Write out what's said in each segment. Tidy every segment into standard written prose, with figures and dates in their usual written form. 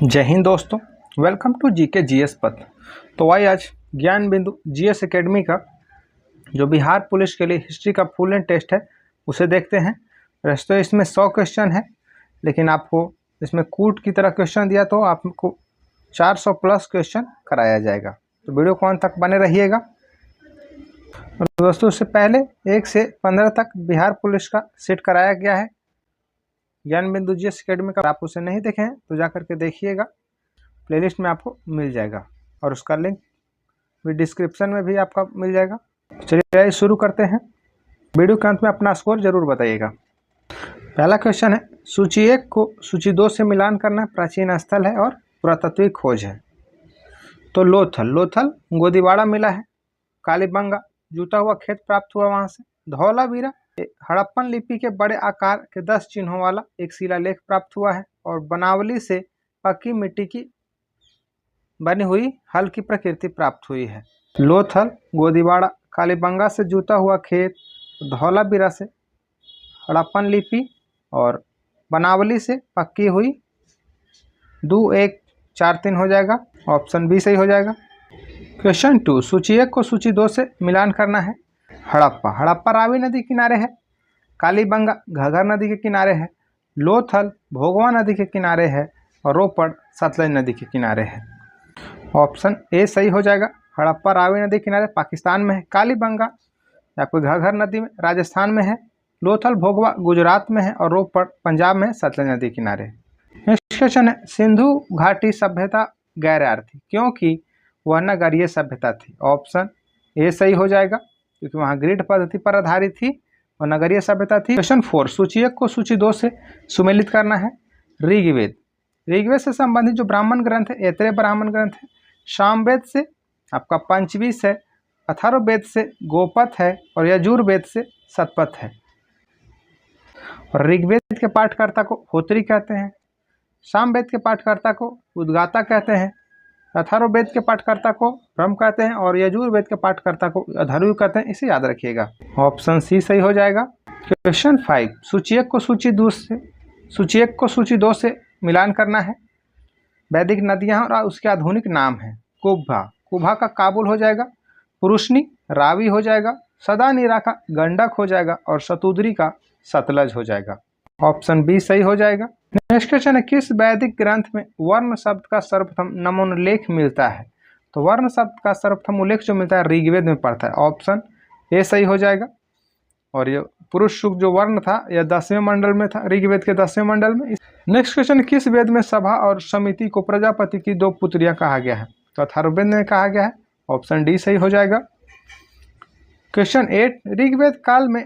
जय हिंद दोस्तों, welcome to GK GS पथ। तो आज ज्ञान बिंदु जीएस एकेडमी का जो बिहार पुलिस के लिए हिस्ट्री का फुल एंड टेस्ट है उसे देखते हैं। वैसे तो इसमें 100 क्वेश्चन है, लेकिन आपको इसमें कूट की तरह क्वेश्चन दिया तो आपको 400 प्लस क्वेश्चन कराया जाएगा। तो वीडियो को अंत तक बने रहिएगा। और दोस्तों, उससे पहले 1 से 15 तक बिहार पुलिस का सेट कराया गया है ज्ञान बिंदु जीएस एकेडमी का। आप उसे नहीं देखे हैं तो जा करके देखिएगा, प्लेलिस्ट में आपको मिल जाएगा और उसका लिंक भी डिस्क्रिप्शन में भी आपका मिल जाएगा। चलिए शुरू करते हैं। वीडियो के अंत में अपना स्कोर जरूर बताइएगा। पहला क्वेश्चन है, सूची 1 को सूची 2 से मिलान करना प्राचीन स्थल है और पुरातत्विक खोज है। तो लोथल गोदीवाड़ा मिला है। कालीबंगा जूता हुआ खेत प्राप्त हुआ वहां से। धौलावीरा हड़प्पन लिपि के बड़े आकार के 10 चिन्हों वाला एक शिलालेख प्राप्त हुआ है। और बनावली से पक्की मिट्टी की बनी हुई हल की प्रकृति प्राप्त हुई है। लोथल, गोदीवाड़ा, कालीबंगा से जूता हुआ खेत, धौलावीरा से हड़प्पन लिपि और बनावली से पक्की हुई 2, 1, 4, 3 हो जाएगा। ऑप्शन बी सही हो जाएगा। क्वेश्चन 2, सूची 1 को सूची 2 से मिलान करना है। हड़प्पा रावी नदी किनारे है। कालीबंगा घाघर नदी के किनारे है। लोथल भोगवा नदी के किनारे है और रोपड़ सतलज नदी के किनारे है। ऑप्शन ए सही हो जाएगा। हड़प्पा रावी नदी किनारे पाकिस्तान में है। कालीबंगा आपको घाघर नदी में राजस्थान में है। लोथल भोगवा गुजरात में है और रोपड़ पंजाब में सतलज नदी किनारे। नेक्स्ट क्वेश्चन है, सिंधु घाटी सभ्यता गैर आर्थिक क्योंकि वह नगरीय सभ्यता थी। ऑप्शन ए सही हो जाएगा, क्योंकि वहाँ ग्रिड पद्धति पर आधारित थी और नगरीय सभ्यता थी। क्वेश्चन 4, सूची 1 को सूची 2 से सुमेलित करना है। ऋग्वेद से संबंधित जो ब्राह्मण ग्रंथ है ऐतरेय ब्राह्मण ग्रंथ है। सामवेद से आपका पंचवीस है। अथर्ववेद से गोपथ है और यजुर्वेद से शतपथ है। और ऋग्वेद के पाठकर्ता को होत्री कहते हैं। सामवेद के पाठकर्ता को उद्गाता कहते हैं। अथर्ववेद के पाठकर्ता को ब्रह्म कहते हैं और यजुर्वेद के पाठकर्ता को अधर्व कहते हैं। इसे याद रखिएगा। ऑप्शन सी सही हो जाएगा। क्वेश्चन 5, सूची 1 को सूची 2 से मिलान करना है। वैदिक नदियां और उसके आधुनिक नाम है। कुभा का काबुल हो जाएगा। पुरुषनी रावी हो जाएगा। सदानीरा का गंडक हो जाएगा और शतुद्री का सतलज हो जाएगा। ऑप्शन बी सही हो जाएगा। नेक्स्ट क्वेश्चन है, किस वैदिक ग्रंथ में वर्ण शब्द का सर्वप्रथम नमोल्लेख मिलता है। तो वर्ण शब्द का सर्वप्रथम उल्लेख जो मिलता है ऋग्वेद में पड़ता है। ऑप्शन ए सही हो जाएगा। और ये पुरुष सूक्त जो वर्ण था यह 10वें मंडल में था, ऋग्वेद के 10वें मंडल में। नेक्स्ट क्वेश्चन, किस वेद में सभा और समिति को प्रजापति की 2 पुत्रियां कहा गया है। तो अथर्ववेद में कहा गया है। ऑप्शन डी सही हो जाएगा। क्वेश्चन 8, ऋग्वेद काल में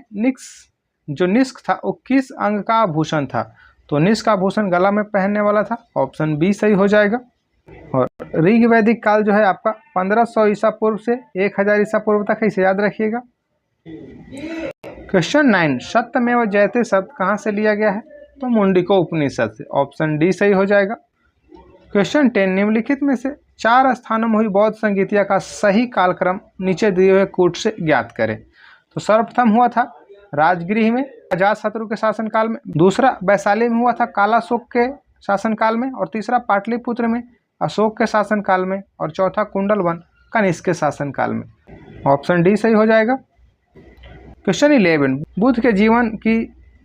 निष्क था वो किस अंग का आभूषण था। तो निष्क का आभूषण गला में पहनने वाला था। ऑप्शन बी सही हो जाएगा। और ऋग्वैदिक काल जो है आपका 1500 ईसा पूर्व से 1000 ईसा पूर्व तक है, इसे याद रखिएगा। क्वेश्चन 9, सत्यमेव जयते शब्द कहाँ से लिया गया है। तो मुंडिको उपनिषद से। ऑप्शन डी सही हो जाएगा। क्वेश्चन 10, निम्नलिखित में से 4 स्थानों में हुई बौद्ध संगीतिया का सही कालक्रम नीचे दिए हुए कूट से ज्ञात करें। तो सर्वप्रथम हुआ था राजगृह में अजातशत्रु के शासनकाल में। दूसरा वैशाली में हुआ था कालाशोक के शासनकाल में। और तीसरा पाटलिपुत्र में अशोक के शासनकाल में। और चौथा कुंडलवन कनिष्क के शासनकाल में। ऑप्शन डी सही हो जाएगा। क्वेश्चन 11, बुद्ध के जीवन की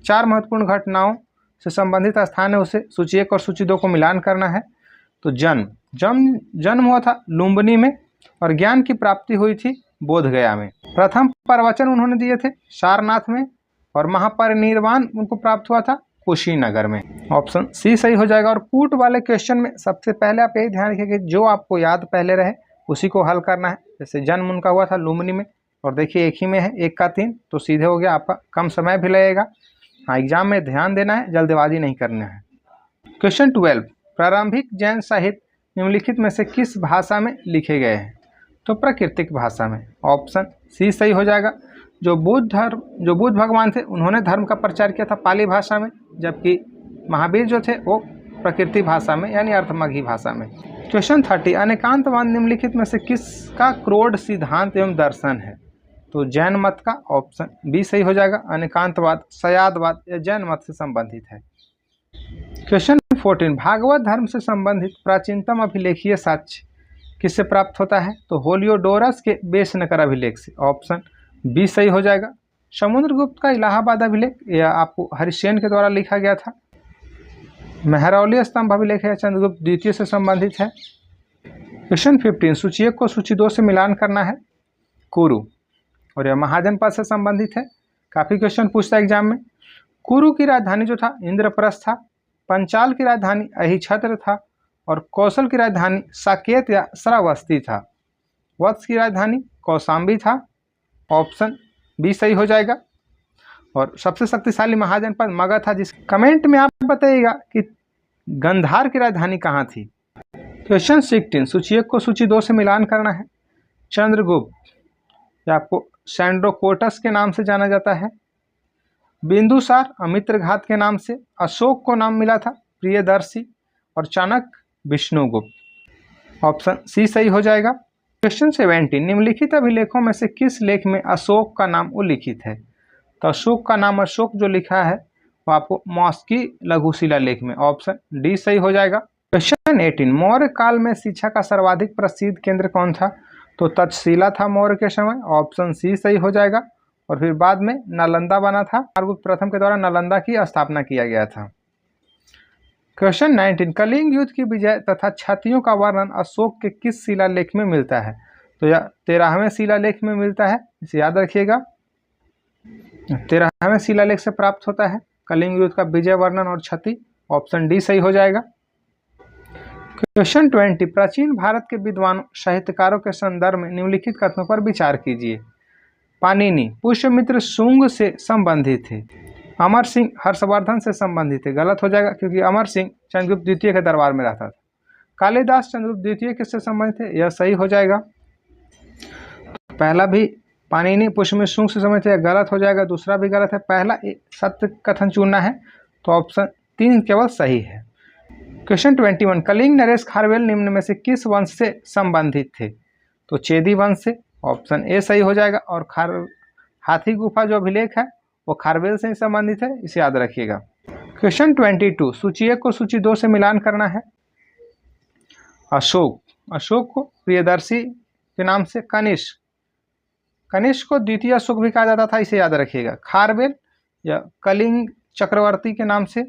4 महत्वपूर्ण घटनाओं से संबंधित स्थान है, उसे सूची 1 और सूची 2 को मिलान करना है। तो जन्म हुआ था लुम्बिनी में और ज्ञान की प्राप्ति हुई थी बोधगया में। प्रथम प्रवचन उन्होंने दिए थे सारनाथ में और महापरिनिर्वाण उनको प्राप्त हुआ था कुशीनगर में। ऑप्शन सी सही हो जाएगा। और कूट वाले क्वेश्चन में सबसे पहले आप यही ध्यान रखिए कि जो आपको याद पहले रहे उसी को हल करना है। जैसे जन्म उनका हुआ था लुम्बिनी में और देखिए एक ही में है, 1 का 3, तो सीधे हो गया। आपका कम समय भी लगेगा। हाँ, एग्जाम में ध्यान देना है, जल्दबाजी नहीं करना है। क्वेश्चन 12, प्रारंभिक जैन साहित्य निम्नलिखित में से किस भाषा में लिखे गए हैं। तो प्राकृतिक भाषा में। ऑप्शन सी सही हो जाएगा। जो बुद्ध भगवान थे उन्होंने धर्म का प्रचार किया था पाली भाषा में, जबकि महावीर जो थे वो प्रकृति भाषा में यानी अर्थमगही भाषा में। क्वेश्चन 30, अनेकांतवाद निम्नलिखित में से किसका क्रोड सिद्धांत एवं दर्शन है। तो जैन मत का। ऑप्शन बी सही हो जाएगा। अनेकांतवाद, सयादवाद या जैन मत से संबंधित है। क्वेश्चन 14, भागवत धर्म से संबंधित प्राचीनतम अभिलेखीय साक्ष्य किससे प्राप्त होता है? तो होलियोडोरस के बेशनकर अभिलेख से। ऑप्शन बी सही हो जाएगा। समुद्रगुप्त का इलाहाबाद अभिलेख यह आपको हरिसेन के द्वारा लिखा गया था। मेहरौली स्तंभ अभिलेख है चंद्रगुप्त द्वितीय से संबंधित है। क्वेश्चन 15, सूची 1 को सूची 2 से मिलान करना है। कुरु, और यह महाजनपद से संबंधित है। काफी क्वेश्चन पूछता है एग्जाम में। कुरु की राजधानी जो था इंद्रप्रस्थ था, पंचाल की राजधानी अहिछत्र था, और कौशल की राजधानी साकेत या श्रावस्ती था। वत्स की राजधानी कौशाम्बी था। ऑप्शन बी सही हो जाएगा। और सबसे शक्तिशाली महाजनपद मगध था। जिस कमेंट में आप बताइएगा कि गंधार की राजधानी कहाँ थी। क्वेश्चन 16, सूची 1 को सूची 2 से मिलान करना है। चंद्रगुप्त, या आपको सैंड्रोकोटस के नाम से जाना जाता है। बिंदुसार अमित्रघात के नाम से। अशोक को नाम मिला था प्रियदर्शी, और चाणक्य विष्णुगुप्त। ऑप्शन सी सही हो जाएगा। क्वेश्चन 17, निम्नलिखित अभिलेखों में से किस लेख में अशोक का नाम उल्लिखित है? तो अशोक का नाम अशोक जो लिखा है वो आपको मॉस्की लघु शिलालेख में। ऑप्शन डी सही हो जाएगा। क्वेश्चन 18, मौर्य काल में शिक्षा का सर्वाधिक प्रसिद्ध केंद्र कौन था? तो तक्षशिला था मौर्य के समय। ऑप्शन सी सही हो जाएगा। और फिर बाद में नालंदा बना था। कुमारगुप्त प्रथम के द्वारा नालंदा की स्थापना किया गया था। क्वेश्चन 19, कलिंग युद्ध की विजय तथा क्षतियों का वर्णन अशोक के किस शिलालेख में मिलता है? तो यह 13वें शिलालेख में मिलता है, इसे याद रखिएगा। 13वें शिलालेख से प्राप्त होता है कलिंग युद्ध का विजय वर्णन और क्षति। ऑप्शन डी सही हो जाएगा। क्वेश्चन 20, प्राचीन भारत के विद्वानों साहित्यकारों के संदर्भ में निम्नलिखित कथनों पर विचार कीजिए। पाणिनि पुष्यमित्र शुंग से संबंधित थे। अमर सिंह हर्षवर्धन से संबंधित थे। गलत हो जाएगा क्योंकि अमर सिंह चंद्रगुप्त द्वितीय के दरबार में रहता था। कालिदास चंद्रगुप्त द्वितीय किससे संबंधित थे? यह सही हो जाएगा। पहला भी पाणिनि पुष्यमित्र शुंग से संबंधित है, गलत हो जाएगा। दूसरा भी गलत है। पहला सत्य कथन चुनना है, तो ऑप्शन 3 केवल सही है। क्वेश्चन 21, कलिंग नरेश खारवेल निम्न में से किस वंश से संबंधित थे? तो चेदी वंश से। ऑप्शन ए सही हो जाएगा। और हाथी गुफा जो अभिलेख है वो खारवेल से संबंधित है, इसे याद रखिएगा। क्वेश्चन 22, सूची 1 को सूची 2 से मिलान करना है। अशोक को प्रियदर्शी के नाम से। कनिष्क को द्वितीय अशोक भी कहा जाता था, इसे याद रखिएगा। खारवेल या कलिंग चक्रवर्ती के नाम से,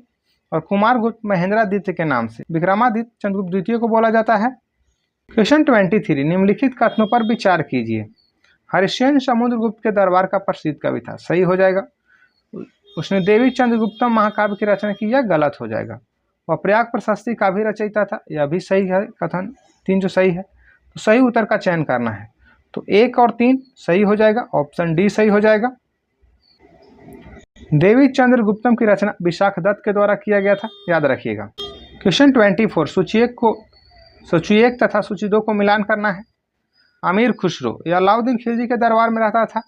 और कुमारगुप्त महेंद्रादित्य के नाम से। विक्रमादित्य चंद्रगुप्त द्वितीय को बोला जाता है। क्वेश्चन 23, निम्नलिखित कथनों पर विचार कीजिए। हरिसेन समुद्रगुप्त के दरबार का प्रसिद्ध कवि था। सही हो जाएगा। उसने देवी चंद्रगुप्तम महाकाव्य की रचना की। यह गलत हो जाएगा। वह प्रयाग प्रशस्ति का भी रचयिता था। यह भी सही है कथन। 3 जो सही है, तो सही उत्तर का चयन करना है। तो 1 और 3 सही हो जाएगा। ऑप्शन डी सही हो जाएगा। देवी चंद्रगुप्तम की रचना विशाखदत्त के द्वारा किया गया था, याद रखिएगा। क्वेश्चन 24, सूची 1 तथा सूची 2 को मिलान करना है। अमीर खुसरो या अलाउद्दीन खिलजी के दरबार में रहता था।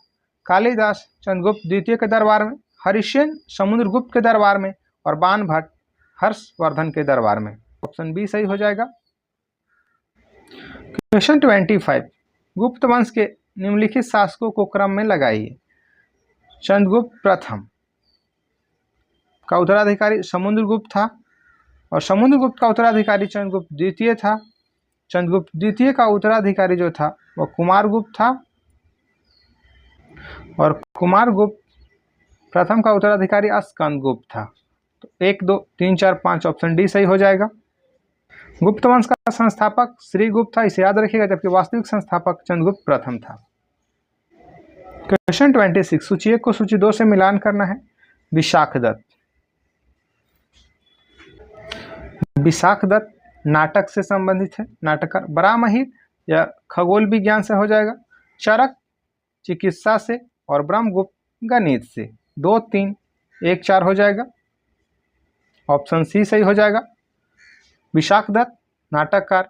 कालिदास चंद्रगुप्त द्वितीय के दरबार में। हरिसेन समुद्रगुप्त के दरबार में। और बाणभट्ट हर्षवर्धन के दरबार में। ऑप्शन बी सही हो जाएगा। क्वेश्चन 25, गुप्त वंश के निम्नलिखित शासकों को क्रम में लगाइए। चंद्रगुप्त प्रथम का उत्तराधिकारी समुद्रगुप्त था, और समुद्रगुप्त का उत्तराधिकारी चंद्रगुप्त द्वितीय था। चंद्रगुप्त द्वितीय का उत्तराधिकारी जो था वह कुमारगुप्त था, और कुमारगुप्त प्रथम का उत्तराधिकारी स्कंदगुप्त था। तो 1, 2, 3, 4, 5 ऑप्शन डी सही हो जाएगा। गुप्त वंश का संस्थापक श्रीगुप्त था, इसे याद रखिएगा, जबकि वास्तविक संस्थापक चंद्रगुप्त प्रथम था। क्वेश्चन 26, सूची 1 को सूची 2 से मिलान करना है। विशाखदत्त नाटक से संबंधित है। नाटककार बरामहिर या खगोल विज्ञान से हो जाएगा। चरक चिकित्सा से, और ब्रह्मगुप्त गणित से। 2, 3, 1, 4 हो जाएगा। ऑप्शन सी सही हो जाएगा। विशाखदत्त नाटककार,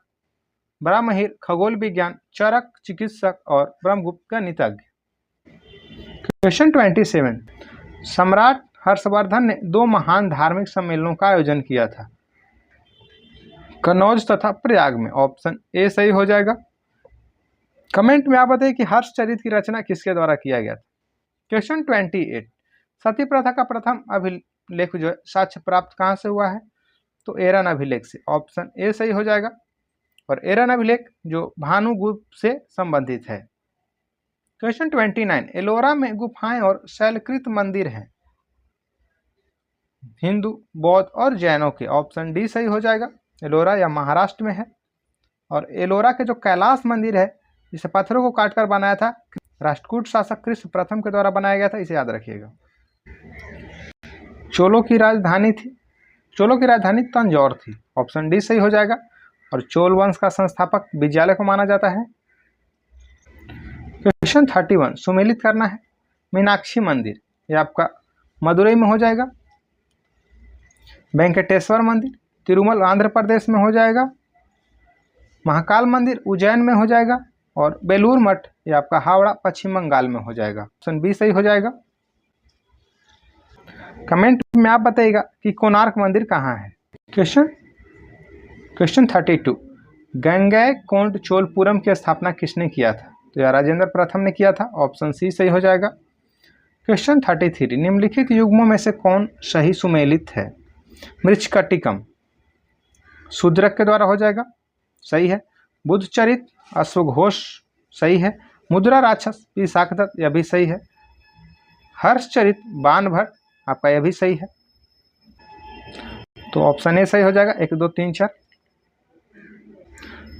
बरामहिर खगोल विज्ञान, चरक चिकित्सक और ब्रह्मगुप्त गणितज्ञ। क्वेश्चन 27, सम्राट हर्षवर्धन ने 2 महान धार्मिक सम्मेलनों का आयोजन किया था। कनौज तथा प्रयाग में। ऑप्शन ए सही हो जाएगा। कमेंट में आप बताइए कि हर्षचरित की रचना किसके द्वारा किया गया था। क्वेश्चन 28, सती प्रथा का प्रथम लेख जो है साक्ष्य प्राप्त कहाँ से हुआ है, तो एरन अभिलेख से। ऑप्शन ए सही हो जाएगा। और एरन अभिलेख जो भानुगुप्त से संबंधित है। क्वेश्चन 29, एलोरा में गुफाएं और शैलकृत मंदिर हैं हिंदू, बौद्ध और जैनों के। ऑप्शन डी सही हो जाएगा। एलोरा या महाराष्ट्र में है। और एलोरा के जो कैलाश मंदिर है, इसे पत्थरों को काटकर बनाया था, राष्ट्रकूट शासक कृष्ण प्रथम के द्वारा बनाया गया था, इसे याद रखिएगा। चोलों की राजधानी तंजौर थी। ऑप्शन डी सही हो जाएगा। और चोल वंश का संस्थापक विजयालय को माना जाता है। क्वेश्चन 31, सुमेलित करना है। मीनाक्षी मंदिर, यह आपका मदुरई में हो जाएगा। वेंकटेश्वर मंदिर तिरुमल आंध्र प्रदेश में हो जाएगा। महाकाल मंदिर उज्जैन में हो जाएगा। और बेलूर मठ, यह आपका हावड़ा पश्चिम बंगाल में हो जाएगा। ऑप्शन बी सही हो जाएगा। कमेंट में आप बताइएगा कि कोणार्क मंदिर कहाँ है। क्वेश्चन 32, गंगैकोंड चोलपुरम की स्थापना किसने किया था, तो यह राजेंद्र प्रथम ने किया था। ऑप्शन सी सही हो जाएगा। क्वेश्चन 33, निम्नलिखित युग्मों में से कौन सही सुमेलित है। मृच्छकटिकम शूद्रक के द्वारा हो जाएगा, सही है। बुद्धचरित अश्वघोष सही है। मुद्रा राक्षस विशाखदत्त, यह भी सही है। हर्षचरित बाणभट्ट, आपका यह भी सही है। तो ऑप्शन ए सही हो जाएगा। 1 2 3 4।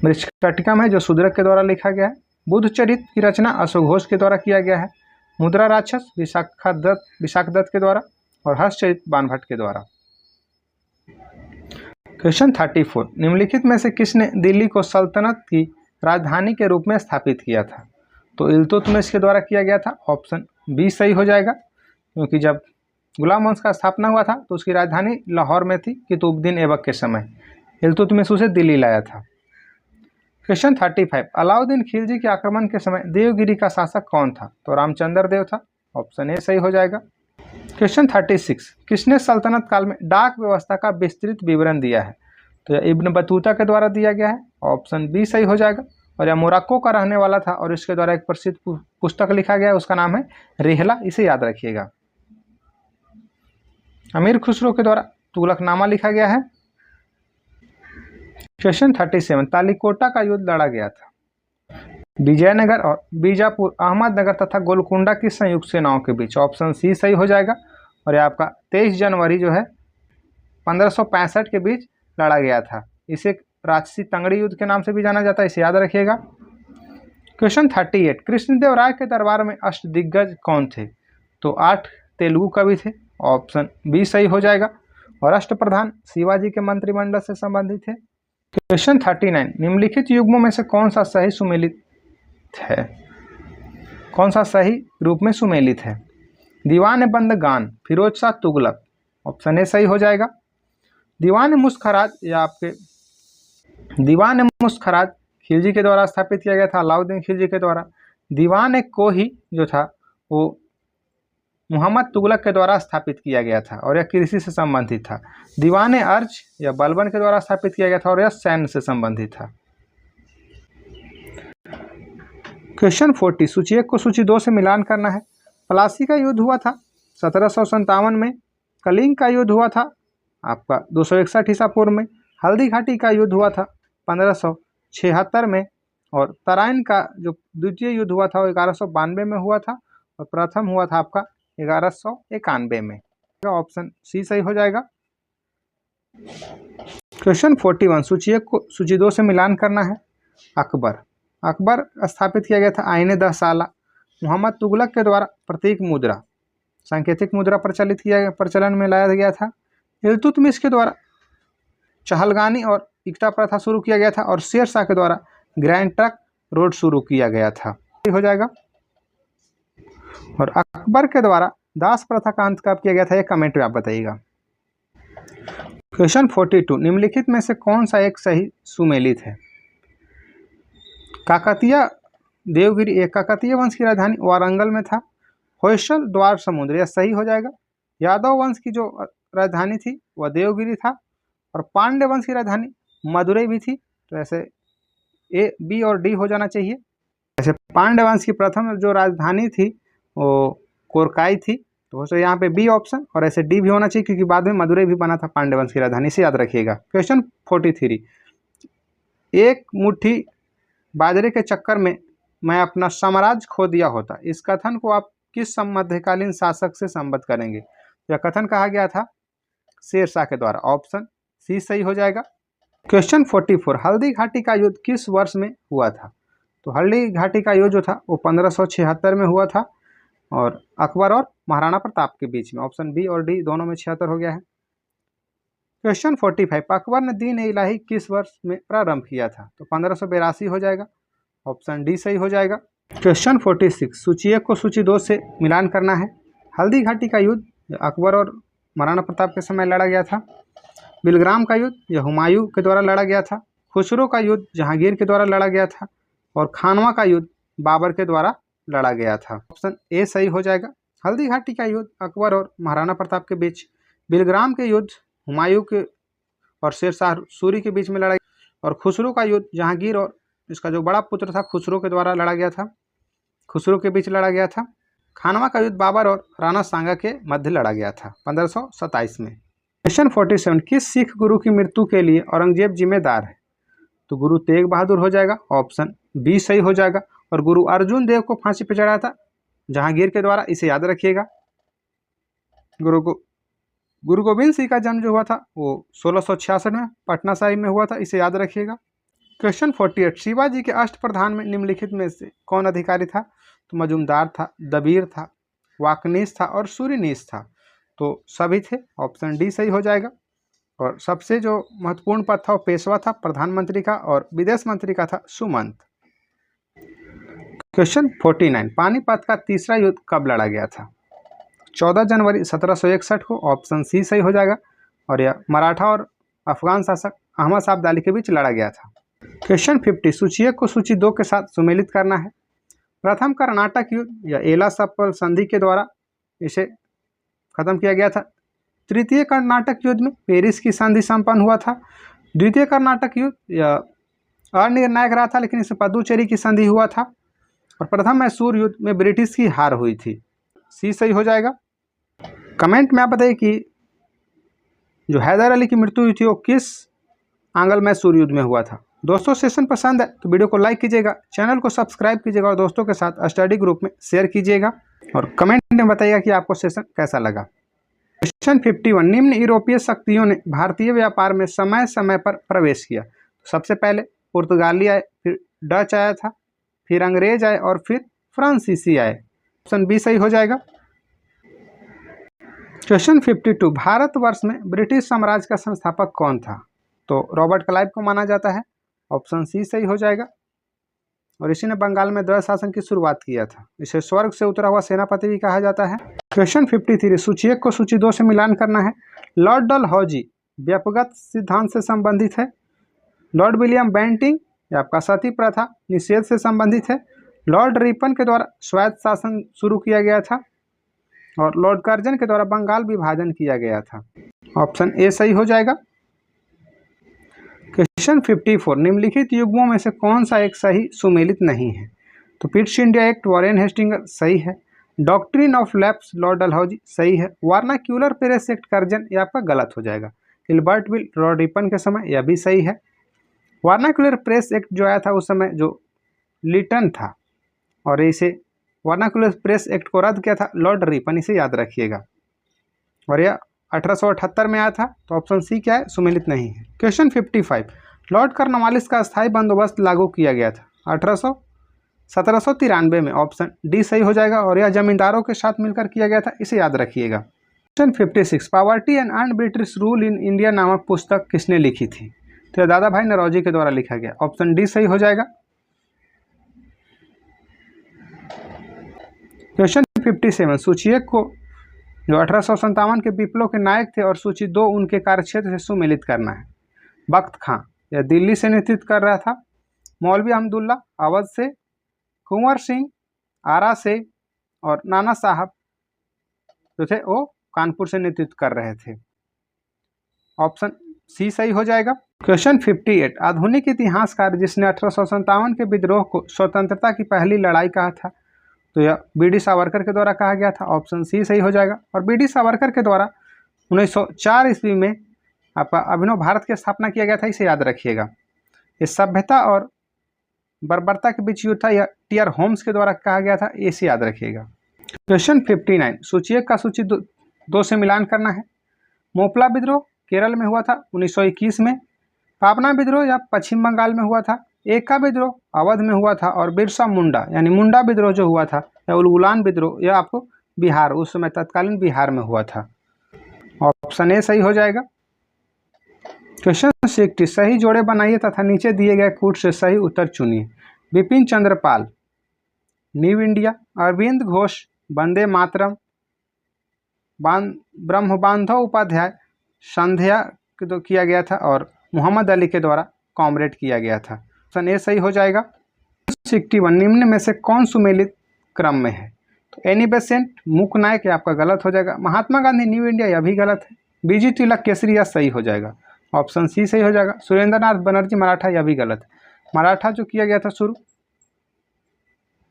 मृच्छकटिकम है जो शूद्रक के द्वारा लिखा गया है। बुद्धचरित की रचना अश्वघोष के द्वारा किया गया है। मुद्रा राक्षस विशाखदत्त के द्वारा। और हर्षचरित बाणभट्ट के द्वारा। क्वेश्चन 34, निम्नलिखित में से किसने दिल्ली को सल्तनत की राजधानी के रूप में स्थापित किया था, तो इल्तुतमिश के द्वारा किया गया था। ऑप्शन बी सही हो जाएगा, क्योंकि जब गुलाम वंश का स्थापना हुआ था तो उसकी राजधानी लाहौर में थी कुतुबुद्दीन ऐबक के समय। इल्तुतमिश उसे दिल्ली लाया था। क्वेश्चन 35, अलाउद्दीन खिलजी के आक्रमण के समय देवगिरी का शासक कौन था, तो रामचंद्र देव था। ऑप्शन ए सही हो जाएगा। क्वेश्चन 36, किसने सल्तनत काल में डाक व्यवस्था का विस्तृत विवरण दिया है, तो यह इब्न बतूता के द्वारा दिया गया है। ऑप्शन बी सही हो जाएगा। और यह मोरक्को का रहने वाला था और इसके द्वारा एक प्रसिद्ध पुस्तक लिखा गया है, उसका नाम है रेहला, इसे याद रखिएगा। अमीर खुसरो के द्वारा तुगलकनामा लिखा गया है। क्वेश्चन 37, तालीकोटा का युद्ध लड़ा गया था विजयनगर और बीजापुर, अहमदनगर तथा गोलकुंडा की संयुक्त सेनाओं के बीच। ऑप्शन सी सही हो जाएगा। और यह आपका 23 जनवरी जो है 1565 के बीच लड़ा गया था। इसे राजसी तंगड़ी युद्ध के नाम से भी जाना जाता है, इसे याद रखिएगा। क्वेश्चन 38, कृष्णदेवराय के दरबार में अष्टदिग्गज कौन थे, तो 8 तेलुगु कवि थे। ऑप्शन बी सही हो जाएगा। और राष्ट्रप्रधान शिवाजी के मंत्रिमंडल से संबंधित थे। क्वेश्चन 39, निम्नलिखित युग्मों में से कौन सा सही सुमेलित है, कौन सा सही रूप में सुमेलित है। दीवान बंद गान फिरोज शाह तुगलक। ऑप्शन ए सही हो जाएगा। दीवान मुस्खराज, या आपके दीवान मुस्खराज खिलजी के द्वारा स्थापित किया गया था, अलाउद्दीन खिलजी के द्वारा। दीवान कोही जो था वो मोहम्मद तुगलक के द्वारा स्थापित किया गया था और यह कृषि से संबंधित था। दीवान अर्ज या बलबन के द्वारा स्थापित किया गया था और यह सैन्य से संबंधित था। क्वेश्चन 40, सूची 1 को सूची 2 से मिलान करना है। प्लासी का युद्ध हुआ था 1757 में। कलिंग का युद्ध हुआ था आपका 261 ईसा पूर्व में। हल्दी घाटी का युद्ध हुआ था 1576 में। और तराइन का जो द्वितीय युद्ध हुआ था वो 1192 में हुआ था। और प्रथम हुआ था आपका 1191 में। ऑप्शन सी सही हो जाएगा। क्वेश्चन 41, सूची 1 को सूची 2 से मिलान करना है। अकबर स्थापित किया गया था आईने 10 साला। मोहम्मद तुगलक के द्वारा प्रतीक मुद्रा सांकेतिक मुद्रा प्रचलन में लाया गया था। इल्तुतमिश के द्वारा चहलगानी और इक्ता प्रथा शुरू किया गया था। और शेर शाह के द्वारा ग्रैंड ट्रक रोड शुरू किया गया था, हो जाएगा। और अकबर के द्वारा दास प्रथा का अंत कब किया गया था, ये कमेंट में आप बताइएगा। क्वेश्चन 42, निम्नलिखित में से कौन सा एक सही सुमेलित है। काकतीय देवगिरी, एक काकतीय वंश की राजधानी वारंगल में था। होयसल द्वार समुद्र, यह सही हो जाएगा। यादव वंश की जो राजधानी थी वह देवगिरी था। और पांड्य वंश की राजधानी मदुरई भी थी। तो ऐसे ए, बी और डी हो जाना चाहिए। ऐसे पांड्य वंश की प्रथम जो राजधानी थी वो कोरकाई थी, तो यहाँ पे बी ऑप्शन, और ऐसे डी भी होना चाहिए क्योंकि बाद में मदुरै भी बना था पांड्य वंश की राजधानी, इसे याद रखिएगा। क्वेश्चन 43, एक मुट्ठी बाजरे के चक्कर में मैं अपना साम्राज्य खो दिया होता, इस कथन को आप किस मध्यकालीन शासक से संबद्ध करेंगे? यह कथन कहा गया था शेरशाह के द्वारा, ऑप्शन सी सही हो जाएगा। क्वेश्चन 44, हल्दी घाटी का युद्ध किस वर्ष में हुआ था? तो हल्दी घाटी का युद्ध जो था वो 1576 में हुआ था, और अकबर और महाराणा प्रताप के बीच में, ऑप्शन बी और डी दोनों में 76 हो गया है। क्वेश्चन 45, अकबर ने दीन ए इलाही किस वर्ष में प्रारंभ किया था? तो 1582 हो जाएगा, ऑप्शन डी सही हो जाएगा। क्वेश्चन 46, सूची 1 को सूची 2 से मिलान करना है। हल्दी घाटी का युद्ध अकबर और महाराणा प्रताप के समय लड़ा गया था। बिलग्राम का युद्ध यह हुमायूं के द्वारा लड़ा गया था। खुसरो का युद्ध जहांगीर के द्वारा लड़ा गया था, और खानवा का युद्ध बाबर के द्वारा लड़ा गया था, ऑप्शन ए सही हो जाएगा। हल्दी घाटी का युद्ध अकबर और महाराणा प्रताप के बीच, बिलग्राम के युद्ध हुमायूं के और शेरशाह सूरी के बीच में लड़ा, और खुसरो का युद्ध जहांगीर और इसका जो बड़ा पुत्र था खुसरो के द्वारा लड़ा गया था, खुसरो के बीच लड़ा गया था। खानवा का युद्ध बाबर और राणा सांगा के मध्य लड़ा गया था 1527 में। क्वेश्चन 47, किस सिख गुरु की मृत्यु के लिए औरंगजेब जिम्मेदार है? तो गुरु तेग बहादुर हो जाएगा, ऑप्शन बी सही हो जाएगा। और गुरु अर्जुन देव को फांसी पर चढ़ाया था जहांगीर के द्वारा, इसे याद रखिएगा। गुरु गोविंद सिंह का जन्म जो हुआ था वो 1666 में पटना साहिब में हुआ था, इसे याद रखिएगा। क्वेश्चन 48, शिवाजी के अष्टप्रधान में निम्नलिखित में से कौन अधिकारी था? तो मजूमदार था, दबीर था, वाकनीस था और सूरीनीस था, तो सभी थे, ऑप्शन डी सही हो जाएगा। और सबसे जो महत्वपूर्ण पद था वो पेशवा था, प्रधानमंत्री का, और विदेश मंत्री का था सुमंत। क्वेश्चन 49, पानीपत का तीसरा युद्ध कब लड़ा गया था? 14 जनवरी 1761 को, ऑप्शन सी सही हो जाएगा। और यह मराठा और अफगान शासक अहमद शाह अब्दाली के बीच लड़ा गया था। क्वेश्चन 50, सूची 1 को सूची 2 के साथ सुमेलित करना है। प्रथम कर्नाटक युद्ध या एला सप्पल संधि के द्वारा इसे खत्म किया गया था। तृतीय कर्नाटक युद्ध में पेरिस की संधि संपन्न हुआ था। द्वितीय कर्नाटक युद्ध यह अनिर्णायक रहा था, लेकिन इसे पुदुचेरी की संधि हुआ था। और प्रथम मैसूर युद्ध में ब्रिटिश की हार हुई थी, सी सही हो जाएगा। कमेंट में आप बताइए कि जो हैदर अली की मृत्यु हुई थी वो किस आंग्ल मैसूर युद्ध में हुआ था। दोस्तों सेशन पसंद है तो वीडियो को लाइक कीजिएगा, चैनल को सब्सक्राइब कीजिएगा और दोस्तों के साथ स्टडी ग्रुप में शेयर कीजिएगा, और कमेंट में बताइएगा कि आपको सेशन कैसा लगा। क्वेश्चन 51, निम्न यूरोपीय शक्तियों ने भारतीय व्यापार में समय समय पर प्रवेश किया। सबसे पहले पुर्तगाली आए, फिर डच आया था, फिर अंग्रेज आए और फिर फ्रांसीसी आए, ऑप्शन बी सही हो जाएगा। क्वेश्चन 52, भारतवर्ष में ब्रिटिश साम्राज्य का संस्थापक कौन था? तो रॉबर्ट क्लाइव को माना जाता है, ऑप्शन सी सही हो जाएगा। और इसी ने बंगाल में द्वैध शासन की शुरुआत किया था। इसे स्वर्ग से उतरा हुआ सेनापति भी कहा जाता है। क्वेश्चन 53, सूची 1 को सूची 2 से मिलान करना है। लॉर्ड डलहौजी व्यापकगत सिद्धांत से संबंधित है। लॉर्ड विलियम बेंटिंग या आपका सती प्रथा निषेध से संबंधित है। लॉर्ड रिपन के द्वारा स्वायत्त शासन शुरू किया गया था, और लॉर्ड कर्जन के द्वारा बंगाल विभाजन किया गया था, ऑप्शन ए सही हो जाएगा। क्वेश्चन 54, निम्नलिखित युग्मों में से कौन सा एक सही सुमेलित नहीं है? तो Pitt's India act Warren Hastings सही है। Doctrine of lapse Lord Dalhousie सही है। वर्नाक्यूलर प्रेस एक्ट कर्जन ये आपका गलत हो जाएगा। हिल्बर्ट विल लॉर्ड रिपन के समय यह भी सही है। वर्नाक्यूलर प्रेस एक्ट जो आया था उस समय जो लिटन था, और इसे वर्नाक्यूलर प्रेस एक्ट को रद्द किया था लॉर्ड रिपन, इसे याद रखिएगा। और यह 1878 में आया था, तो ऑप्शन सी क्या है? सुमेलित नहीं है। क्वेश्चन 55, लॉर्ड कॉर्नवालिस का स्थायी बंदोबस्त लागू किया गया था 1793 में, ऑप्शन डी सही हो जाएगा। और यह जमींदारों के साथ मिलकर किया गया था, इसे याद रखिएगा। Question 56, poverty and earn British rule in India नामक पुस्तक किसने लिखी थी? तो दादा भाई नौरोजी के द्वारा लिखा गया, ऑप्शन डी सही हो जाएगा। क्वेश्चन 57, सूची 1 को जो 1857 के विप्लव के नायक थे और सूची 2 उनके कार्यक्षेत्र से सुमेलित करना है। बख्त खां यह दिल्ली से नेतृत्व कर रहा था। मौलवी अहमदुल्ला अवध से, कुंवर सिंह आरा से, और नाना साहब जो थे वो कानपुर से नेतृत्व कर रहे थे, ऑप्शन सी सही हो जाएगा। क्वेश्चन 58, आधुनिक इतिहासकार जिसने 1857 के विद्रोह को स्वतंत्रता की पहली लड़ाई कहा था, तो यह बी.डी. सावरकर के द्वारा कहा गया था, ऑप्शन सी सही हो जाएगा। और बी.डी. सावरकर के द्वारा 1904 ईस्वी में आपका अभिनव भारत की स्थापना किया गया था, इसे याद रखिएगा। इस सभ्यता और बर्बरता के बीच युद्ध था, यह टी.आर. होम्स के द्वारा कहा गया था, इसे याद रखिएगा। क्वेश्चन 59, सूची 1 का सूची 2 से मिलान करना है। मोपला विद्रोह केरल में हुआ था 1921 में, पापना विद्रोह या पश्चिम बंगाल में हुआ था, एका विद्रोह अवध में हुआ था, और बिरसा मुंडा यानी मुंडा विद्रोह जो हुआ था या उलगुलान विद्रोह यह आपको बिहार, उस समय तत्कालीन बिहार में हुआ था। ऑप्शन ए सही हो जाएगा। क्वेश्चन 60, सही जोड़े बनाइए तथा नीचे दिए गए कूट से सही उत्तर चुनिए। बिपिन चंद्र पाल, न्यू इंडिया, अरविंद घोष, वंदे मातरम, ब्रह्म बांधव उपाध्याय, संध्या किया गया था, और मोहम्मद अली के द्वारा कॉमरेड किया गया था। ऑप्शन ए सही हो जाएगा। 61, निम्न में से कौन सुमेलित क्रम में है? तो एनी बेसेंट, मूक नायक, आपका गलत हो जाएगा। महात्मा गांधी, न्यू इंडिया, यह भी गलत है। बीजी तिलक, केसरी, यह सही हो जाएगा। ऑप्शन सी सही हो जाएगा। सुरेंद्रनाथ बनर्जी, मराठा, यह भी गलत है। मराठा जो किया गया था शुरू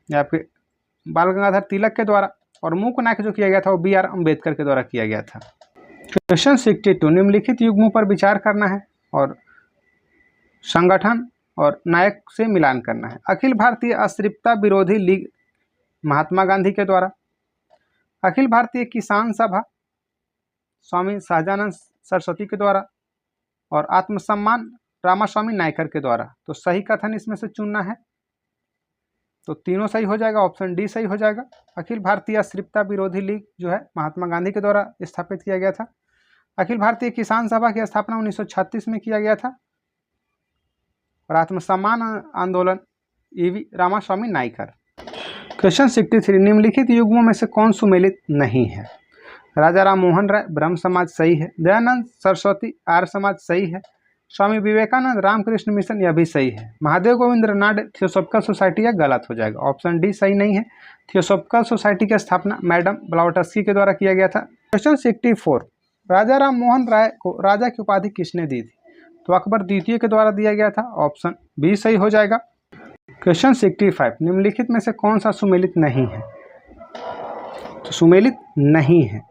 आपके बाल गंगाधर तिलक के द्वारा, और मूक नायक जो किया गया था वो बी.आर. अम्बेडकर के द्वारा किया गया था। क्वेश्चन 62, निम्नलिखित युग्मों पर विचार करना है और संगठन और नायक से मिलान करना है। अखिल भारतीय अस्पृश्यता विरोधी लीग महात्मा गांधी के द्वारा, अखिल भारतीय किसान सभा स्वामी सहजानंद सरस्वती के द्वारा, और आत्मसम्मान रामास्वामी नायकर के द्वारा। तो सही कथन इसमें से चुनना है, तो तीनों सही हो जाएगा। ऑप्शन डी सही हो जाएगा। अखिल भारतीय अस्पृश्यता विरोधी लीग जो है महात्मा गांधी के द्वारा स्थापित किया गया था। अखिल भारतीय किसान सभा की स्थापना 1936 में किया गया था, और आत्मसम्मान आंदोलन ई.वी. रामास्वामी नायकर। क्वेश्चन 63, निम्नलिखित युग्मों में से कौन सुमेलित नहीं है? राजा राम मोहन राय, ब्रह्म समाज, सही है। दयानंद सरस्वती, आर्य समाज, सही है। स्वामी विवेकानंद, रामकृष्ण मिशन, यह भी सही है। महादेव गोविंद रनाड, थियोसॉफिकल सोसाइटी, यह गलत हो जाएगा। ऑप्शन डी सही नहीं है। थियोसॉफिकल सोसाइटी की स्थापना मैडम ब्लावटस्की के द्वारा किया गया था। क्वेश्चन 64, राजा राम मोहन राय को राजा की उपाधि किसने दी थी? तो अकबर द्वितीय के द्वारा दिया गया था। ऑप्शन बी सही हो जाएगा। क्वेश्चन 65, निम्नलिखित में से कौन सा सुमेलित नहीं है? तो सुमेलित नहीं है।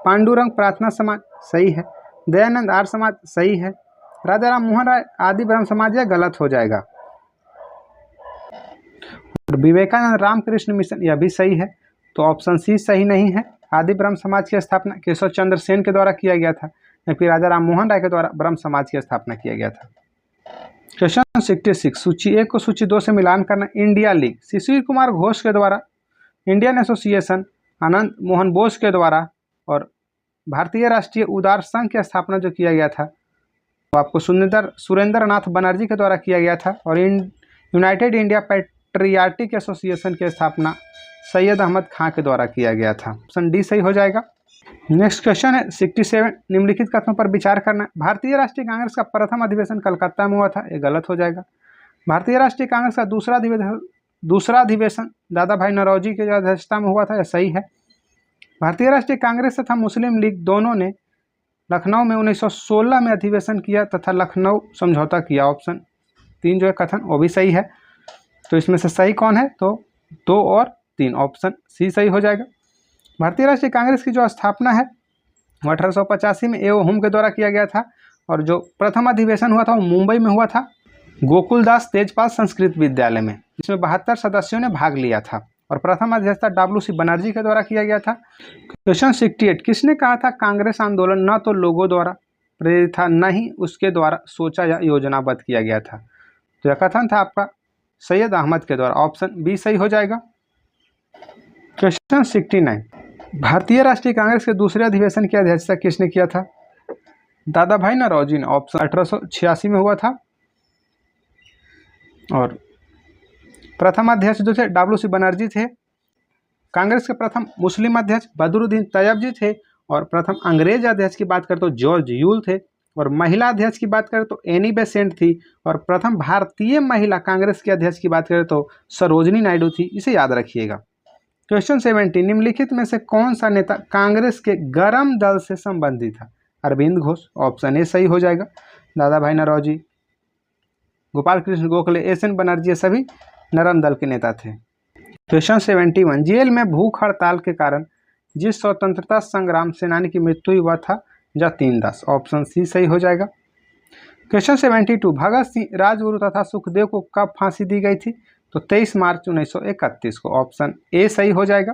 पांडुरंग प्रार्थना समाज, सही है। दयानंद आर्य समाज, सही है। राजा राम मोहन राय आदि ब्रह्म समाज, यह गलत हो जाएगा। और विवेकानंद रामकृष्ण मिशन, यह भी सही है। तो ऑप्शन सी सही नहीं है। आदि ब्रह्म समाज की स्थापना केशव चंद्र सेन के द्वारा किया गया था, जबकि राजा राम मोहन राय के द्वारा ब्रह्म समाज की स्थापना किया गया था। क्वेश्चन 66, सूची 1 को सूची 2 से मिलान करना। इंडिया लीग शिशिर कुमार घोष के द्वारा, इंडियन एसोसिएशन आनंद मोहन बोस के द्वारा, और भारतीय राष्ट्रीय उदार संघ की स्थापना जो किया गया था तो आपको सुरेंद्रनाथ बनर्जी के द्वारा किया गया था, और यूनाइटेड इंडिया पैट्रियाटिक एसोसिएशन की स्थापना सैयद अहमद खां के द्वारा किया गया था। ऑप्शन डी सही हो जाएगा। नेक्स्ट क्वेश्चन है 67, निम्नलिखित कथनों पर विचार करना है। भारतीय राष्ट्रीय कांग्रेस का प्रथम अधिवेशन कलकत्ता में हुआ था, ये गलत हो जाएगा। भारतीय राष्ट्रीय कांग्रेस का दूसरा अधिवेशन दादा भाई नौरोजी की अध्यक्षता में हुआ था, यह सही है। भारतीय राष्ट्रीय कांग्रेस तथा मुस्लिम लीग दोनों ने लखनऊ में 1916 में अधिवेशन किया तथा लखनऊ समझौता किया। ऑप्शन 3 जो है कथन वो भी सही है। तो इसमें से सही कौन है? तो 2 और 3, ऑप्शन सी सही हो जाएगा। भारतीय राष्ट्रीय कांग्रेस की जो स्थापना है वो 1885 में ए.ओ. हुम के द्वारा किया गया था, और जो प्रथम अधिवेशन हुआ था वो मुंबई में हुआ था, गोकुलदास तेजपाल संस्कृत विद्यालय में, जिसमें 72 सदस्यों ने भाग लिया था, और प्रथम अध्यक्षता डब्ल्यू.सी. बनर्जी के द्वारा किया गया था। क्वेश्चन 68, किसने कहा था कांग्रेस आंदोलन न तो लोगों द्वारा प्रेरित था, न ही उसके द्वारा सोचा या योजनाबद्ध किया गया था? तो यह कथन था आपका सैयद अहमद के द्वारा। ऑप्शन बी सही हो जाएगा। क्वेश्चन 69, भारतीय राष्ट्रीय कांग्रेस के दूसरे अधिवेशन की अध्यक्षता किसने किया था? दादा भाई नौरोजी ने। ऑप्शन 1886 में हुआ था, और प्रथम अध्यक्ष जो थे डब्ल्यू.सी. बनर्जी थे। कांग्रेस के प्रथम मुस्लिम अध्यक्ष बदरुद्दीन तैयब थे, और प्रथम अंग्रेज अध्यक्ष की बात करें तो जॉर्ज यूल थे, और महिला अध्यक्ष की बात करें तो एनी बेसेंट थी, और प्रथम भारतीय महिला कांग्रेस के अध्यक्ष की बात करें तो सरोजनी नायडू थी। इसे याद रखिएगा। क्वेश्चन 70, निम्नलिखित में से कौन सा नेता कांग्रेस के गरम दल से संबंधित था? अरविंद घोष। ऑप्शन ए सही हो जाएगा। दादा भाई नौरोजी, गोपाल कृष्ण गोखले, एस.एन. बनर्जी, सभी नरम दल के नेता थे। क्वेश्चन 71, जेल में भूख हड़ताल के कारण जिस स्वतंत्रता संग्राम सेनानी की मृत्यु हुआ था जतीन दास, ऑप्शन सी सही हो जाएगा। क्वेश्चन 72, भगत सिंह, राजगुरु तथा सुखदेव को कब फांसी दी गई थी? तो 23 मार्च 1931 को, ऑप्शन ए सही हो जाएगा।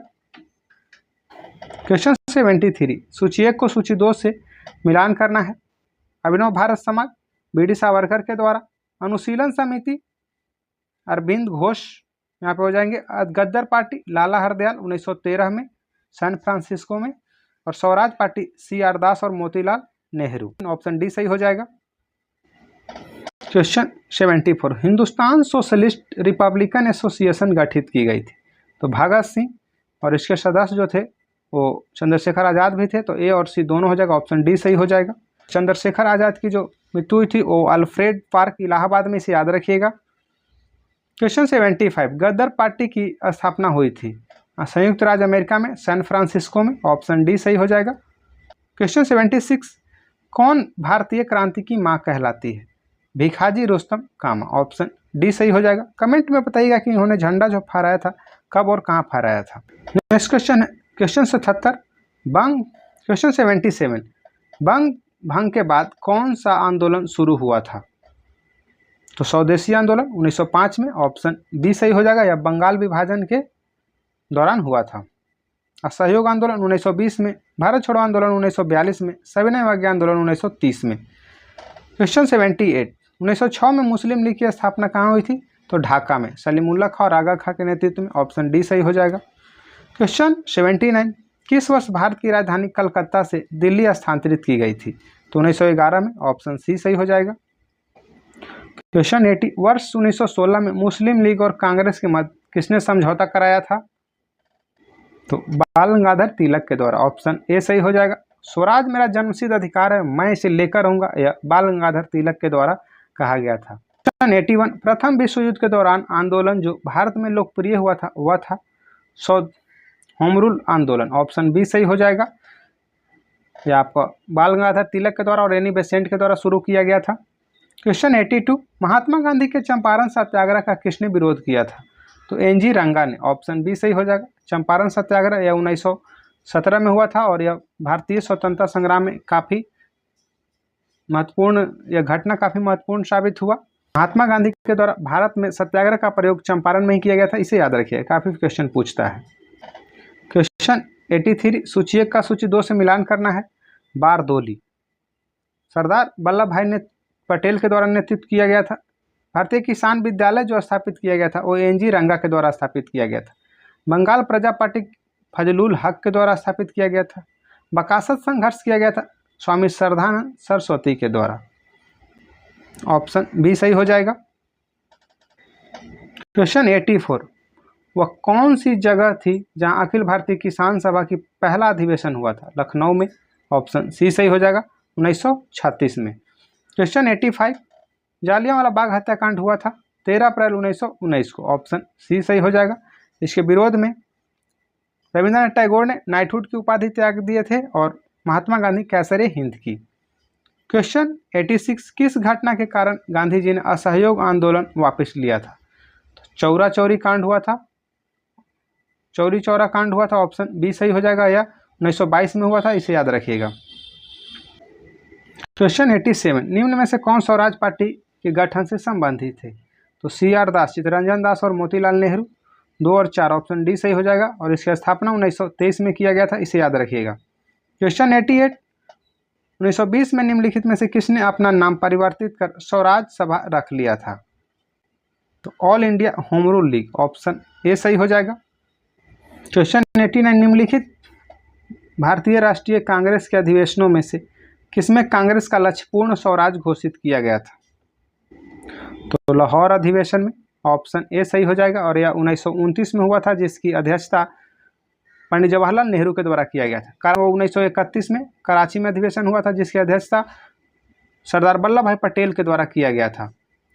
क्वेश्चन 73, सूची 1 को सूची 2 से मिलान करना है। अभिनव भारत समाज, बी.डी. सावरकर के द्वारा, अनुशीलन समिति, अरविंद घोष यहाँ पे हो जाएंगे, गद्दर पार्टी, लाला हरदयाल 1913 में सैन फ्रांसिस्को में, और स्वराज पार्टी C.R. दास और मोतीलाल नेहरू, ऑप्शन डी सही हो जाएगा। Question 74, Hindustan socialist Republican association गठित की गई थी। तो भगत सिंह और इसके सदस्य जो थे वो चंद्रशेखर आज़ाद भी थे, तो ए और सी दोनों हो जाएगा, ऑप्शन डी सही हो जाएगा। चंद्रशेखर आज़ाद की जो मृत्यु हुई थी वो अल्फ्रेड पार्क इलाहाबाद में, इसे याद रखिएगा। क्वेश्चन 75, गदर पार्टी की स्थापना हुई थी संयुक्त राज्य अमेरिका में, सैन फ्रांसिस्को में, ऑप्शन डी सही हो जाएगा। क्वेश्चन 76, कौन भारतीय क्रांति की मां कहलाती है? भिखाजी रोस्तम कामा, ऑप्शन डी सही हो जाएगा। कमेंट में बताइएगा कि इन्होंने झंडा जो फहराया था कब और कहाँ फहराया था। नेक्स्ट क्वेश्चन है क्वेश्चन 77, बंग। क्वेश्चन 77, बंग भंग के बाद कौन सा आंदोलन शुरू हुआ था? तो स्वदेशी आंदोलन 1905 में, ऑप्शन बी सही हो जाएगा, या बंगाल विभाजन के दौरान हुआ था। असहयोग आंदोलन 1920 में, भारत छोड़ो आंदोलन 1942 में, सविनय अवज्ञा आंदोलन 1930 में। क्वेश्चन 78, 1906 में मुस्लिम लीग की स्थापना कहाँ हुई थी? तो ढाका में, सलीमुल्लाह खां और आगा खां के नेतृत्व में, ऑप्शन डी सही हो जाएगा। क्वेश्चन 79, किस वर्ष भारत की राजधानी कलकत्ता से दिल्ली स्थानांतरित की गई थी? तो 1911 में, ऑप्शन सी सही हो जाएगा। क्वेश्चन 80, वर्ष 1916 में मुस्लिम लीग और कांग्रेस के मध्य किसने समझौता कराया था? तो बाल गंगाधर तिलक के द्वारा, ऑप्शन ए सही हो जाएगा। स्वराज मेरा जन्मसिद्ध अधिकार है, मैं इसे लेकर रहूंगा, यह बाल गंगाधर तिलक के द्वारा कहा गया था। क्वेश्चन 81, प्रथम विश्व युद्ध के दौरान आंदोलन जो भारत में लोकप्रिय हुआ था वह था होम रूल आंदोलन, ऑप्शन बी सही हो जाएगा। यह आपका बाल गंगाधर तिलक के द्वारा और एनी बेसेंट के द्वारा शुरू किया गया था। क्वेश्चन 82, महात्मा गांधी के चंपारण सत्याग्रह का किसने विरोध किया था? तो एन.जी. रंगा ने, ऑप्शन बी सही हो जाएगा। चंपारण सत्याग्रह यह 1917 में हुआ था और यह भारतीय स्वतंत्रता संग्राम में काफ़ी महत्वपूर्ण, यह घटना काफ़ी महत्वपूर्ण साबित हुआ। महात्मा गांधी के द्वारा भारत में सत्याग्रह का प्रयोग चंपारण में ही किया गया था, इसे याद रखिए, काफ़ी क्वेश्चन पूछता है। क्वेश्चन 83, सूची 1 का सूची 2 से मिलान करना है। बारदोली, सरदार वल्लभ भाई पटेल के द्वारा नेतृत्व किया गया था। भारतीय किसान विद्यालय जो स्थापित किया गया था वो एन.जी. रंगा के द्वारा स्थापित किया गया था। बंगाल प्रजा पार्टी फजलुल हक के द्वारा स्थापित किया गया था। बकासत संघर्ष किया गया था स्वामी श्रद्धानंद सरस्वती के द्वारा, ऑप्शन बी सही हो जाएगा। क्वेश्चन 84, वह कौन सी जगह थी जहां अखिल भारतीय किसान सभा की पहला अधिवेशन हुआ था? लखनऊ में, ऑप्शन सी सही हो जाएगा, 1936 में। क्वेश्चन 85, जालियांवाला बाग हत्याकांड हुआ था 13 अप्रैल 1919 को, ऑप्शन सी सही हो जाएगा। इसके विरोध में रविंद्रनाथ टैगोर ने नाइटहुड की उपाधि त्याग दिए थे और महात्मा गांधी कैसरे हिंद की। क्वेश्चन 86, किस घटना के कारण गांधी जी ने असहयोग आंदोलन वापस लिया था? तो चौरा चौरी कांड हुआ था, चौरी चौरा कांड हुआ था, ऑप्शन बी सही हो जाएगा, या 1922 में हुआ था, इसे याद रखिएगा। क्वेश्चन 87, निम्न में से कौन स्वराज पार्टी के गठन से संबंधित थे? तो C.R. दास, चित्तरंजन दास और मोतीलाल नेहरू, 2 और 4, ऑप्शन डी सही हो जाएगा, और इसकी स्थापना 1923 में किया गया था, इसे याद रखिएगा। क्वेश्चन 88, 1920 में निम्नलिखित में से किसने अपना नाम परिवर्तित कर स्वराज सभा रख लिया था? तो all India home rule league, option A सही हो जाएगा। क्वेश्चन 89, निम्नलिखित भारतीय राष्ट्रीय कांग्रेस के अधिवेशनों में से किसमें कांग्रेस का लक्ष्य पूर्ण स्वराज घोषित किया गया था? तो लाहौर अधिवेशन में, ऑप्शन ए सही हो जाएगा, और यह 1929 में हुआ था, जिसकी अध्यक्षता पंडित जवाहरलाल नेहरू के द्वारा किया गया था। कारण वो 1931 में कराची में अधिवेशन हुआ था, जिसकी अध्यक्षता सरदार वल्लभ भाई पटेल के द्वारा किया गया था,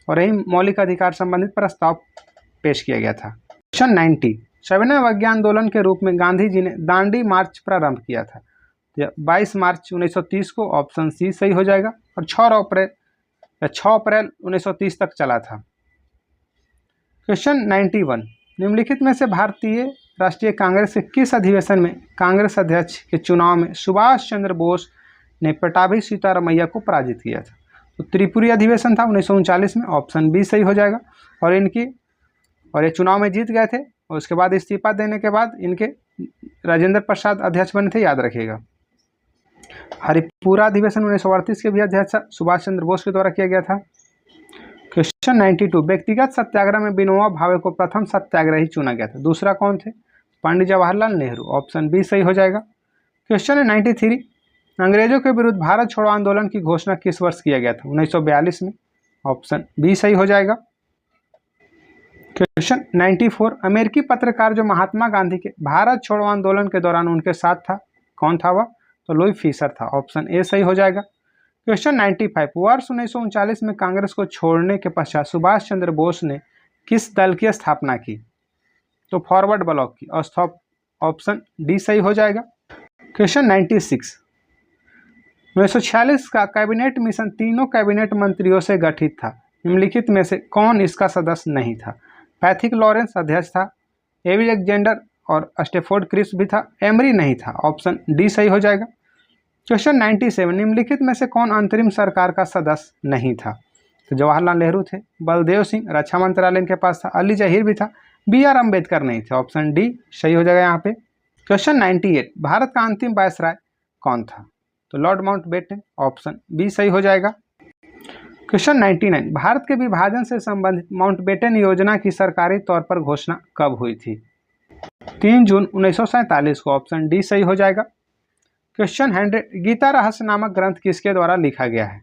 और यही मौलिक अधिकार संबंधित प्रस्ताव पेश किया गया था। क्वेश्चन 90, सविनय अवज्ञा आंदोलन के रूप में गांधी जी ने दांडी मार्च प्रारंभ किया था। 22 मार्च 1930 को, ऑप्शन सी सही हो जाएगा, और 6 अप्रैल 1930 तक चला था। क्वेश्चन 91, निम्नलिखित में से भारतीय राष्ट्रीय कांग्रेस के किस अधिवेशन में कांग्रेस अध्यक्ष के चुनाव में सुभाष चंद्र बोस ने पटाभी सीतारमैया को पराजित किया था? तो त्रिपुरी अधिवेशन था 1939 में, ऑप्शन बी सही हो जाएगा। और ये चुनाव में जीत गए थे और उसके बाद इस्तीफा देने के बाद इनके राजेंद्र प्रसाद अध्यक्ष बने थे, याद रखिएगा। हरिपुरा अधिवेशन 1938 के भी अध्यक्ष सुभाष चंद्र बोस के द्वारा किया गया था। क्वेश्चन 92, व्यक्तिगत सत्याग्रह में विनोबा भावे को प्रथम सत्याग्रही चुना गया था, दूसरा कौन थे? पंडित जवाहरलाल नेहरू, ऑप्शन बी सही हो जाएगा। क्वेश्चन है 93, अंग्रेजों के विरुद्ध भारत छोड़ो आंदोलन की घोषणा किस वर्ष किया गया था? 1942 में, ऑप्शन बी सही हो जाएगा। क्वेश्चन 94, अमेरिकी पत्रकार जो महात्मा गांधी के भारत छोड़ो आंदोलन के दौरान उनके साथ था, कौन था वह? तो लुई फिशर था, ऑप्शन ए सही हो जाएगा। क्वेश्चन 95, वर्ष 1939 में कांग्रेस को छोड़ने के पश्चात सुभाष चंद्र बोस ने किस दल की स्थापना की? तो फॉरवर्ड ब्लॉक की, ऑप्शन डी सही हो जाएगा। क्वेश्चन 96, 1946 का कैबिनेट मिशन तीनों कैबिनेट मंत्रियों से गठित था, निम्नलिखित में से कौन इसका सदस्य नहीं था? पैथिक लॉरेंस अध्यक्ष था, एवी अलेक्जेंडर और स्टेफोर्ड क्रिप्स भी था, एमरी नहीं था, ऑप्शन डी सही हो जाएगा। क्वेश्चन 97, निम्नलिखित में से कौन अंतरिम सरकार का सदस्य नहीं था? तो जवाहरलाल नेहरू थे, बलदेव सिंह रक्षा मंत्रालय इनके पास था, अली जहीर भी था, बी आर अम्बेडकर नहीं थे, ऑप्शन डी सही हो जाएगा यहाँ पे। क्वेश्चन 98, भारत का अंतिम वायसराय कौन था? तो लॉर्ड माउंटबेटन, ऑप्शन बी सही हो जाएगा। क्वेश्चन 99, भारत के विभाजन से संबंधित माउंटबेटन योजना की सरकारी तौर पर घोषणा कब हुई थी? 3 जून 1947 को, ऑप्शन डी सही हो जाएगा। क्वेश्चन 100, गीता रहस्य नामक ग्रंथ किसके द्वारा लिखा गया है?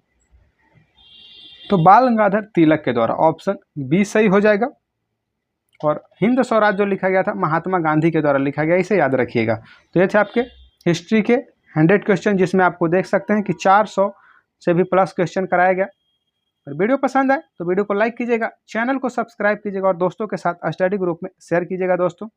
तो बाल गंगाधर तिलक के द्वारा, ऑप्शन बी सही हो जाएगा। और हिंद स्वराज जो लिखा गया था महात्मा गांधी के द्वारा लिखा गया, इसे याद रखिएगा। तो ये थे आपके हिस्ट्री के 100 क्वेश्चन, जिसमें आपको देख सकते हैं कि 400 से भी प्लस क्वेश्चन कराया गया। और वीडियो पसंद आए तो वीडियो को लाइक कीजिएगा, चैनल को सब्सक्राइब कीजिएगा और दोस्तों के साथ स्टडी ग्रुप में शेयर कीजिएगा दोस्तों।